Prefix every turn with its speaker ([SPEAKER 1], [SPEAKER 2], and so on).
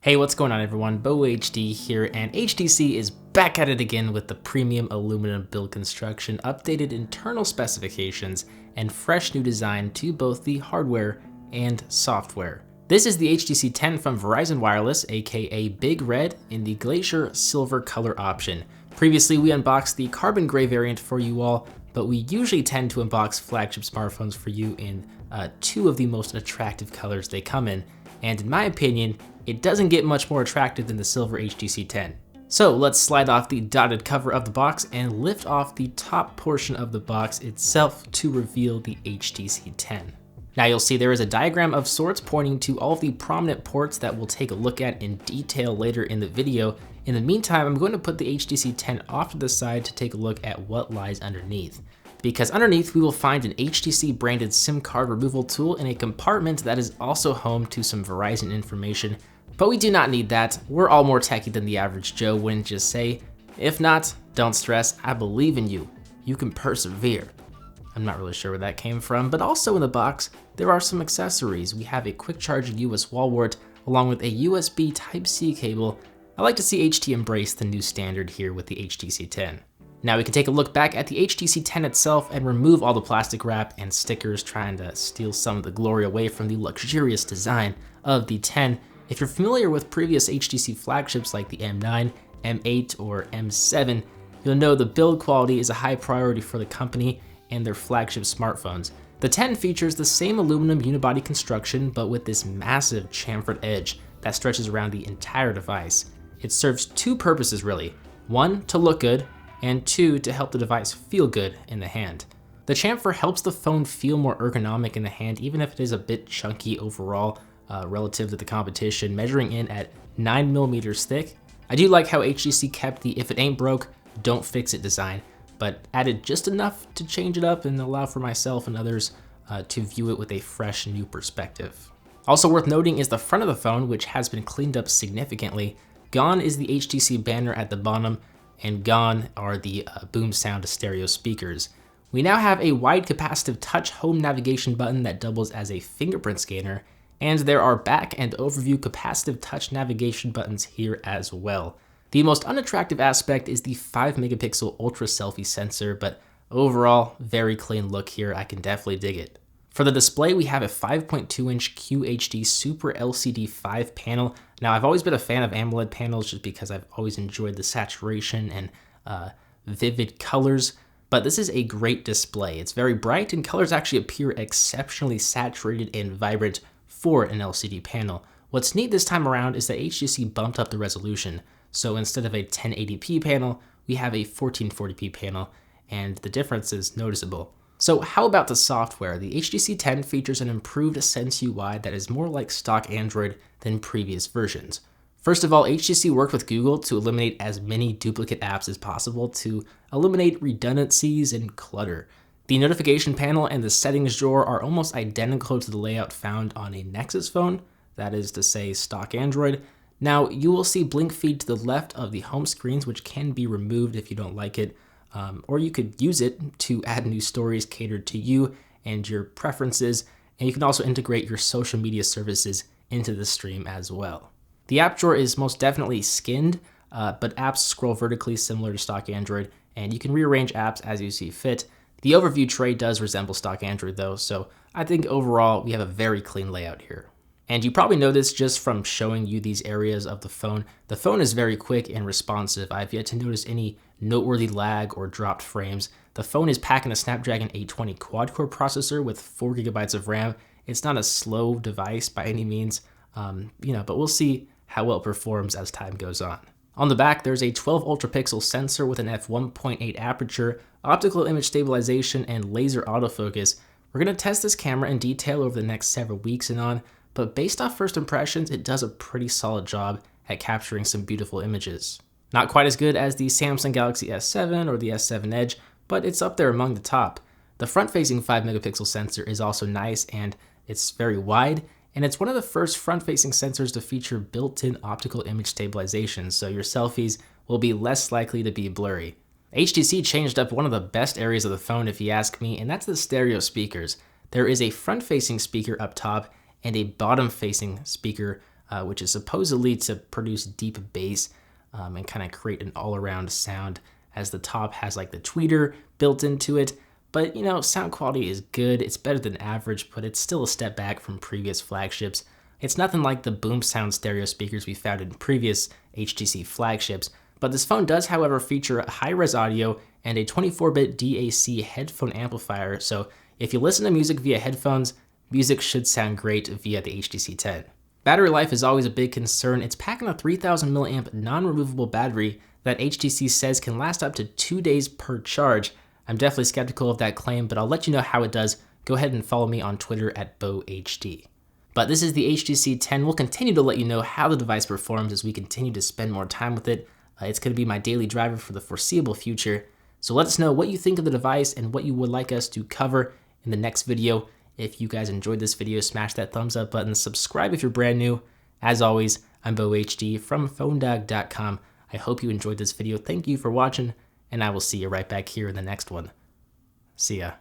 [SPEAKER 1] Hey, what's going on everyone? BoHD here, and HTC is back at it again with the premium aluminum build construction, updated internal specifications, and fresh new design to both the hardware and software. This is the HTC 10 from Verizon Wireless, aka Big Red, in the Glacier Silver color option. Previously, we unboxed the carbon gray variant for you all, but we usually tend to unbox flagship smartphones for you in two of the most attractive colors they come in, and in my opinion, it doesn't get much more attractive than the silver HTC 10. So let's slide off the dotted cover of the box and lift off the top portion of the box itself to reveal the HTC 10. Now you'll see there is a diagram of sorts pointing to all of the prominent ports that we'll take a look at in detail later in the video. In the meantime, I'm going to put the HTC 10 off to the side to take a look at what lies underneath. Because underneath we will find an HTC branded SIM card removal tool in a compartment that is also home to some Verizon information. But we do not need that. We're all more techy than the average Joe, wouldn't you say? If not, don't stress, I believe in you. You can persevere. I'm not really sure where that came from, but also in the box, there are some accessories. We have a quick charging US wall wart, along with a USB Type-C cable. I like to see HT embrace the new standard here with the HTC 10. Now we can take a look back at the HTC 10 itself and remove all the plastic wrap and stickers, trying to steal some of the glory away from the luxurious design of the 10. If you're familiar with previous HTC flagships like the M9, M8, or M7, you'll know the build quality is a high priority for the company and their flagship smartphones. The 10 features the same aluminum unibody construction, but with this massive chamfered edge that stretches around the entire device. It serves two purposes really. One, to look good, and two, to help the device feel good in the hand. The chamfer helps the phone feel more ergonomic in the hand, even if it is a bit chunky overall relative to the competition, measuring in at 9mm thick. I do like how HTC kept the if it ain't broke, don't fix it design, but added just enough to change it up and allow for myself and others to view it with a fresh new perspective. Also worth noting is the front of the phone, which has been cleaned up significantly. Gone is the HTC banner at the bottom, and gone are the BoomSound stereo speakers. We now have a wide capacitive touch home navigation button that doubles as a fingerprint scanner, and there are back and overview capacitive touch navigation buttons here as well. The most unattractive aspect is the 5-megapixel ultra selfie sensor, but overall, very clean look here. I can definitely dig it. For the display, we have a 5.2-inch QHD Super LCD 5 panel. Now, I've always been a fan of AMOLED panels just because I've always enjoyed the saturation and vivid colors, but this is a great display. It's very bright and colors actually appear exceptionally saturated and vibrant for an LCD panel. What's neat this time around is that HTC bumped up the resolution. So instead of a 1080p panel, we have a 1440p panel, and the difference is noticeable. So how about the software? The HTC 10 features an improved Sense UI that is more like stock Android than previous versions. First of all, HTC worked with Google to eliminate as many duplicate apps as possible to eliminate redundancies and clutter. The notification panel and the settings drawer are almost identical to the layout found on a Nexus phone, that is to say stock Android. Now, you will see blink feed to the left of the home screens, which can be removed if you don't like it, or you could use it to add new stories catered to you and your preferences, and you can also integrate your social media services into the stream as well. The app drawer is most definitely skinned, but apps scroll vertically similar to stock Android, and you can rearrange apps as you see fit. The overview tray does resemble stock Android though, so I think overall we have a very clean layout here. And you probably know this just from showing you these areas of the phone. The phone is very quick and responsive. I've yet to notice any noteworthy lag or dropped frames. The phone is packing a Snapdragon 820 quad-core processor with 4GB of RAM. It's not a slow device by any means, but we'll see how well it performs as time goes on. On the back, there's a 12 UltraPixel sensor with an f1.8 aperture, optical image stabilization, and laser autofocus. We're going to test this camera in detail over the next several weeks and on, but based off first impressions, it does a pretty solid job at capturing some beautiful images. Not quite as good as the Samsung Galaxy S7 or the S7 Edge, but it's up there among the top. The front-facing 5-megapixel sensor is also nice, and it's very wide, and it's one of the first front-facing sensors to feature built-in optical image stabilization, so your selfies will be less likely to be blurry. HTC changed up one of the best areas of the phone if you ask me, and that's the stereo speakers. There is a front-facing speaker up top and a bottom-facing speaker which is supposedly to produce deep bass and kind of create an all-around sound, as the top has like the tweeter built into it. But you know, sound quality is good. It's better than average, but it's still a step back from previous flagships. It's nothing like the BoomSound stereo speakers we found in previous HTC flagships, but this phone does, however, feature high-res audio and a 24-bit DAC headphone amplifier, so if you listen to music via headphones, music should sound great via the HTC 10. Battery life is always a big concern. It's packing a 3000 mAh non-removable battery that HTC says can last up to 2 days per charge. I'm definitely skeptical of that claim, but I'll let you know how it does. Go ahead and follow me on Twitter at BoHD. But this is the HTC 10. We'll continue to let you know how the device performs as we continue to spend more time with it. It's going to be my daily driver for the foreseeable future. So let us know what you think of the device and what you would like us to cover in the next video. If you guys enjoyed this video, smash that thumbs up button, subscribe if you're brand new. As always, I'm BoHD from PhoneDog.com. I hope you enjoyed this video. Thank you for watching, and I will see you right back here in the next one. See ya.